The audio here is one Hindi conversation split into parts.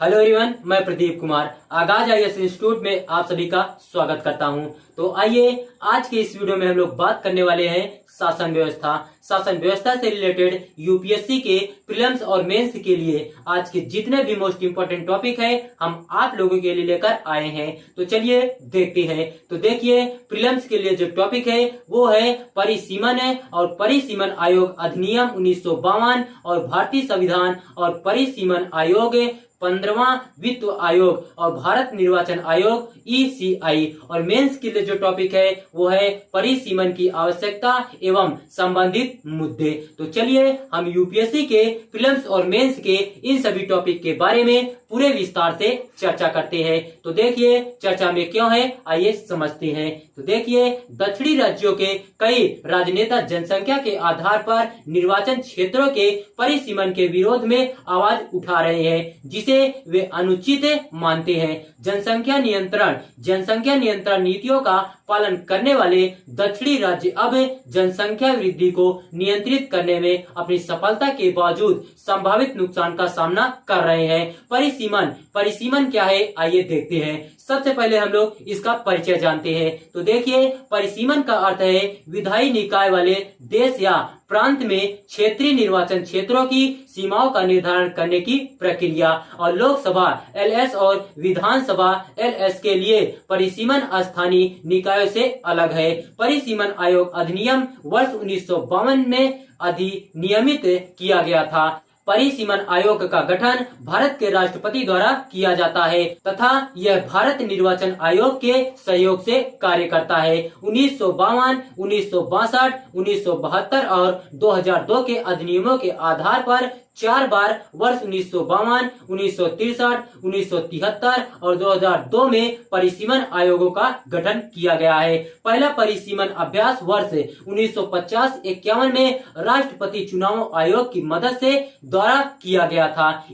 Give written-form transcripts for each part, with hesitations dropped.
हेलो एवरीवन, मैं प्रदीप कुमार आगाज आईएएस इंस्टीट्यूट में आप सभी का स्वागत करता हूं। तो आइए आज के इस वीडियो में हम लोग बात करने वाले हैं शासन व्यवस्था से रिलेटेड यूपीएससी के प्रीलिम्स और मेंस के लिए आज के जितने भी मोस्ट इंपोर्टेंट टॉपिक है हम आप लोगों के लिए लेकर आए हैं। तो चलिए देखते हैं। तो देखिए, प्रीलिम्स के लिए जो टॉपिक है वो है परिसीमन और परिसीमन आयोग अधिनियम 1952 और भारतीय संविधान और परिसीमन आयोग 15वां वित्त आयोग और भारत निर्वाचन आयोग ECI। और मेंस के लिए जो टॉपिक है वो है परिसीमन की आवश्यकता एवं संबंधित मुद्दे। तो चलिए हम यूपीएससी के प्रीलिम्स और मेंस के इन सभी टॉपिक के बारे में पूरे विस्तार से चर्चा करते हैं। तो देखिए चर्चा में क्यों है, आइए समझते हैं। तो देखिए, दक्षिणी राज्यों के कई राजनेता जनसंख्या के आधार पर निर्वाचन क्षेत्रों के परिसीमन के विरोध में आवाज उठा रहे हैं, जिसे वे अनुचित मानते हैं। जनसंख्या नियंत्रण नीतियों का पालन करने वाले दक्षिणी राज्य अब जनसंख्या वृद्धि को नियंत्रित करने में अपनी सफलता के बावजूद संभावित नुकसान का सामना कर रहे हैं। परिसीमन क्या है, आइए देखते हैं। सबसे पहले हम लोग इसका परिचय जानते हैं। तो देखिए, परिसीमन का अर्थ है विधायी निकाय वाले देश या प्रांत में क्षेत्रीय निर्वाचन क्षेत्रों की सीमाओं का निर्धारण करने की प्रक्रिया। और लोकसभा LS और विधानसभा LS के लिए परिसीमन स्थानीय निकायों से अलग है। परिसीमन आयोग अधिनियम वर्ष 1952 में अधिनियमित किया गया था। परिसीमन आयोग का गठन भारत के राष्ट्रपति द्वारा किया जाता है तथा यह भारत निर्वाचन आयोग के सहयोग से कार्य करता है। 1952, 1962, 1972 और 2002 के अधिनियमों के आधार पर 4 बार वर्ष 1952, 1963, 1973 और 2002 में परिसीमन आयोगों का गठन किया गया है। पहला परिसीमन अभ्यास वर्ष 1950-51 में राष्ट्रपति चुनाव आयोग की मदद से द्वारा किया गया था।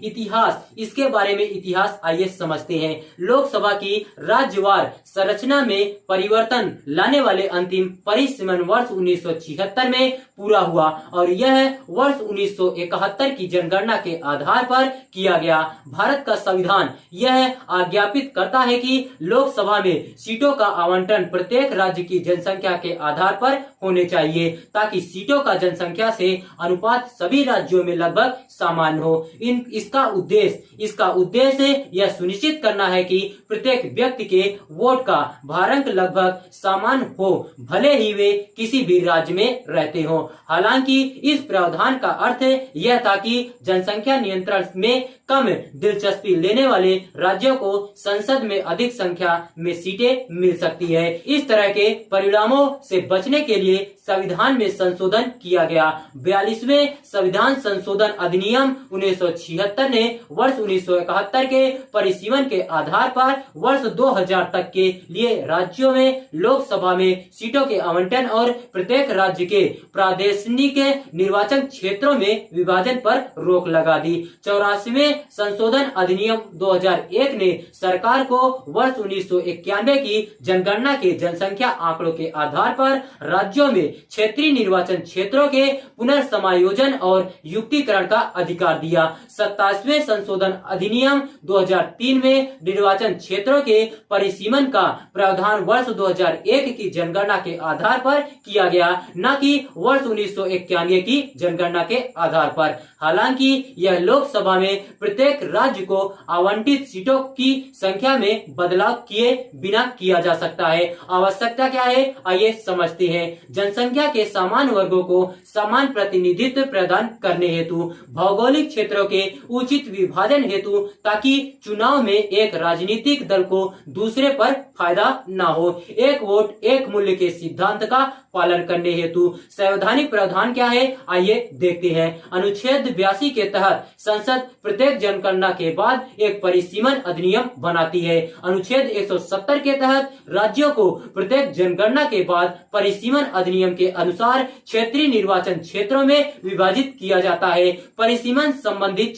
इसके बारे में इतिहास आइए समझते हैं। लोकसभा की राज्यवार संरचना में परिवर्तन लाने वाले अंतिम परिसीमन वर्ष 1976 में पूरा हुआ और यह वर्ष 1971 की जनगणना के आधार पर किया गया। भारत का संविधान यह आज्ञापित करता है कि लोकसभा में सीटों का आवंटन प्रत्येक राज्य की जनसंख्या के आधार पर होने चाहिए ताकि सीटों का जनसंख्या से अनुपात सभी राज्यों में लगभग समान हो। इसका उद्देश्य यह सुनिश्चित करना है कि प्रत्येक व्यक्ति के वोट का भारांक लगभग समान हो, भले ही वे किसी भी राज्य में रहते हो। हालांकि इस प्रावधान का अर्थ यह था कि जनसंख्या नियंत्रण में कम दिलचस्पी लेने वाले राज्यों को संसद में अधिक संख्या में सीटें मिल सकती है। इस तरह के परिणामों से बचने के लिए संविधान में संशोधन किया गया। 42वें संविधान संशोधन अधिनियम 1976 ने वर्ष 1971 के परिसीमन के आधार पर वर्ष 2000 तक के लिए राज्यों में लोकसभा में सीटों के आवंटन और प्रत्येक राज्य के प्रादेशिक निर्वाचन क्षेत्रों में विभाजन पर रोक लगा दी। 84वें संशोधन अधिनियम 2001 ने सरकार को वर्ष 1991 की जनगणना के जनसंख्या आंकड़ों के आधार पर राज्यों में क्षेत्रीय निर्वाचन क्षेत्रों के पुनर्समायोजन और युक्तिकरण का अधिकार दिया। 27वें संशोधन अधिनियम 2003 में निर्वाचन क्षेत्रों के परिसीमन का प्रावधान वर्ष 2001 की जनगणना के आधार पर किया गया, न कि वर्ष 1991 की जनगणना के आधार पर। हालांकि यह लोकसभा में प्रत्येक राज्य को आवंटित सीटों की संख्या में बदलाव किए बिना किया जा सकता है। आवश्यकता क्या है, आइए समझते हैं। जनसंख्या के समान वर्गों को समान प्रतिनिधित्व प्रदान करने हेतु, भौगोलिक क्षेत्रों के उचित विभाजन हेतु, ताकि चुनाव में एक राजनीतिक दल को दूसरे पर फायदा न हो, एक वोट एक मूल्य के सिद्धांत का पालन करने हेतु। संवैधानिक प्रावधान क्या है, आइए देखते हैं। अनुच्छेद 82 के तहत संसद प्रत्येक जनगणना के बाद एक परिसीमन अधिनियम बनाती है। अनुच्छेद 170 के तहत राज्यों को प्रत्येक जनगणना के बाद परिसीमन अधिनियम के अनुसार क्षेत्रीय निर्वाचन क्षेत्रों में विभाजित किया जाता है। परिसीमन संबंधित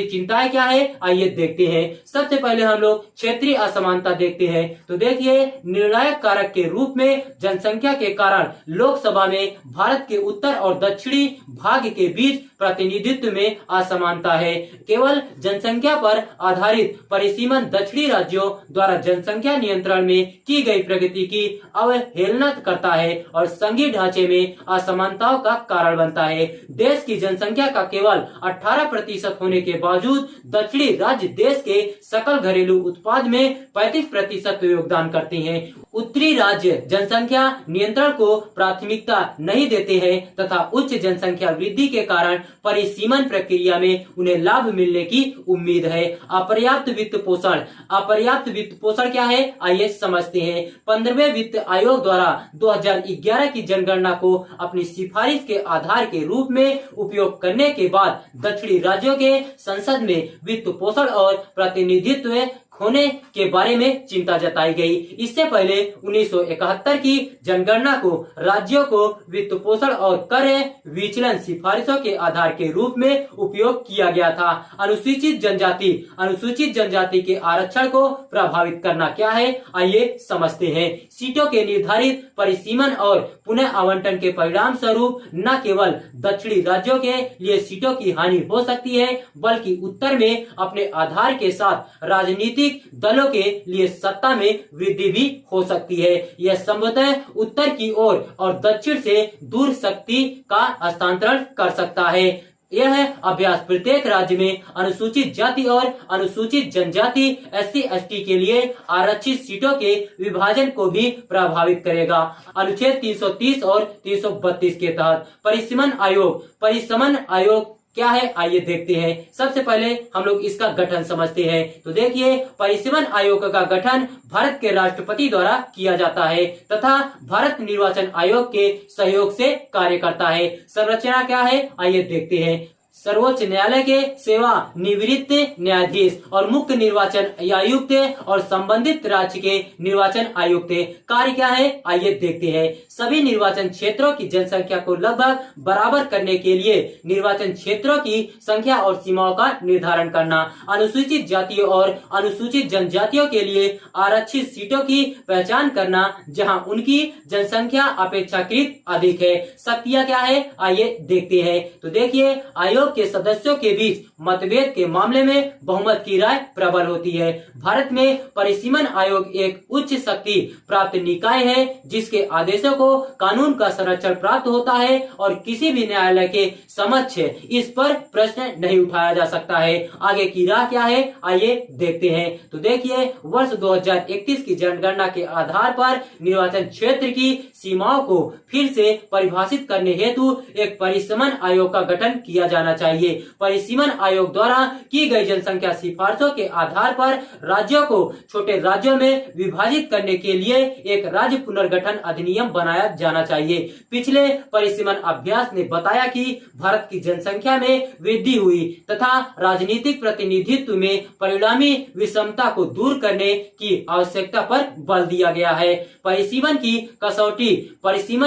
चिंताएं क्या है, आइए देखते हैं। सबसे पहले हम लोग क्षेत्रीय असमानता देखते हैं। तो देखिए, निर्णायक कारक के रूप में जनसंख्या के कारण लोकसभा में भारत के उत्तर और दक्षिणी भाग के बीच प्रतिनिधित्व में असमानता है। केवल जनसंख्या पर आधारित परिसीमन दक्षिणी राज्यों द्वारा जनसंख्या नियंत्रण में की गई प्रगति की अवहेलना करता है और संघीय ढांचे में असमानताओं का कारण बनता है। देश की जनसंख्या का केवल 18% होने के बावजूद दक्षिणी राज्य देश के सकल घरेलू उत्पाद में 35% योगदान करते हैं। उत्तरी राज्य जनसंख्या नियंत्रण को प्राथमिकता नहीं देते हैं तथा उच्च जनसंख्या वृद्धि के कारण परिसीमन प्रक्रिया में उन्हें लाभ मिलने की उम्मीद है। अपर्याप्त वित्त पोषण। अपर्याप्त वित्त पोषण क्या है, आइए समझते हैं। 15वें वित्त आयोग द्वारा 2011 की जनगणना को अपनी सिफारिश के आधार के रूप में उपयोग करने के बाद दक्षिणी राज्यों के संसद में वित्त पोषण और प्रतिनिधित्व खोने के बारे में चिंता जताई गई। इससे पहले 1971 की जनगणना को राज्यों को वित्त पोषण और कर विचलन सिफारिशों के आधार के रूप में उपयोग किया गया था। अनुसूचित जनजाति के आरक्षण को प्रभावित करना क्या है, आइए समझते हैं। सीटों के निर्धारित परिसीमन और पुनः आवंटन के परिणाम स्वरूप न केवल दक्षिणी राज्यों के लिए सीटों की हानि हो सकती है बल्कि उत्तर में अपने आधार के साथ राजनीतिक दलों के लिए सत्ता में वृद्धि भी हो सकती है। यह संभवतः उत्तर की ओर और दक्षिण से दूर शक्ति का हस्तांतरण कर सकता है। यह अभ्यास प्रत्येक राज्य में अनुसूचित जाति और अनुसूचित जनजाति SC/ST के लिए आरक्षित सीटों के विभाजन को भी प्रभावित करेगा। अनुच्छेद 330 और 332 के तहत परिसीमन आयोग क्या है, आइए देखते हैं। सबसे पहले हम लोग इसका गठन समझते हैं। तो देखिए, परिसीमन आयोग का गठन भारत के राष्ट्रपति द्वारा किया जाता है तथा भारत निर्वाचन आयोग के सहयोग से कार्य करता है। संरचना क्या है, आइए देखते हैं। सर्वोच्च न्यायालय के सेवानिवृत्त न्यायाधीश और मुख्य निर्वाचन आयुक्त और संबंधित राज्य के निर्वाचन आयुक्त। कार्य क्या है, आइए देखते हैं। सभी निर्वाचन क्षेत्रों की जनसंख्या को लगभग बराबर करने के लिए निर्वाचन क्षेत्रों की संख्या और सीमाओं का निर्धारण करना। अनुसूचित जातियों और अनुसूचित जनजातियों के लिए आरक्षित सीटों की पहचान करना जहां उनकी जनसंख्या अपेक्षाकृत अधिक है। शक्तियां क्या है, आइए देखते हैं। तो देखिए, आयोग के सदस्यों के बीच मतभेद के मामले में बहुमत की राय प्रबल होती है। भारत में परिसीमन आयोग एक उच्च शक्ति प्राप्त निकाय है जिसके आदेशों को कानून का संरक्षण प्राप्त होता है और किसी भी न्यायालय के समक्ष इस पर प्रश्न नहीं उठाया जा सकता है। आगे की राह क्या है, आइए देखते हैं। तो देखिए, वर्ष 2031 की जनगणना के आधार पर निर्वाचन क्षेत्र की सीमाओं को फिर से परिभाषित करने हेतु एक परिसीमन आयोग का गठन किया जाना चाहिए। परिसीमन आयोग द्वारा की गई जनसंख्या सिफारिशों के आधार पर राज्यों को छोटे राज्यों में विभाजित करने के लिए एक राज्य पुनर्गठन अधिनियम बनाया जाना चाहिए। पिछले परिसीमन अभ्यास ने बताया कि भारत की जनसंख्या में वृद्धि हुई तथा राजनीतिक प्रतिनिधित्व में परिणामी विषमता को दूर करने की आवश्यकता पर बल दिया गया है। परिसीमन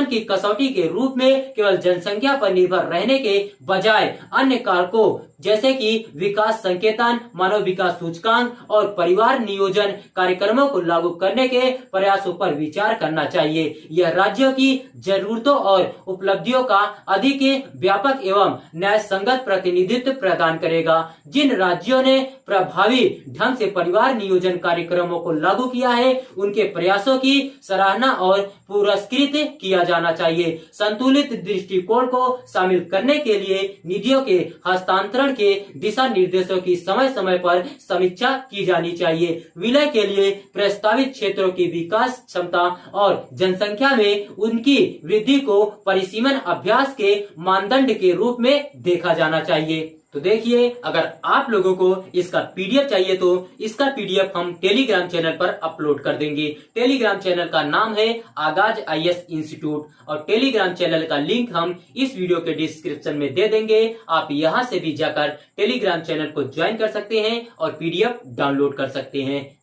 की कसौटी के रूप में केवल जनसंख्या पर निर्भर रहने के बजाय अन्य कारकों जैसे कि विकास संकेतन, मानव विकास सूचकांक और परिवार नियोजन कार्यक्रमों को लागू करने के प्रयासों पर विचार करना चाहिए। यह राज्यों की जरूरतों और उपलब्धियों का अधिक व्यापक एवं न्याय संगत प्रतिनिधित्व प्रदान करेगा। जिन राज्यों ने प्रभावी ढंग से परिवार नियोजन कार्यक्रमों को लागू किया है उनके प्रयासों की सराहना और पुरस्कृत किया जाना चाहिए। संतुलित दृष्टिकोण को शामिल करने के लिए निधियों के हस्तांतरण के दिशा निर्देशों की समय समय पर समीक्षा की जानी चाहिए। विलय के लिए प्रस्तावित क्षेत्रों की विकास क्षमता और जनसंख्या में उनकी वृद्धि को परिसीमन अभ्यास के मानदंड के रूप में देखा जाना चाहिए। तो देखिए, अगर आप लोगों को इसका PDF चाहिए तो इसका PDF हम टेलीग्राम चैनल पर अपलोड कर देंगे। टेलीग्राम चैनल का नाम है आगाज IAS इंस्टीट्यूट और टेलीग्राम चैनल का लिंक हम इस वीडियो के डिस्क्रिप्शन में दे देंगे। आप यहां से भी जाकर टेलीग्राम चैनल को ज्वाइन कर सकते हैं और PDF डाउनलोड कर सकते हैं।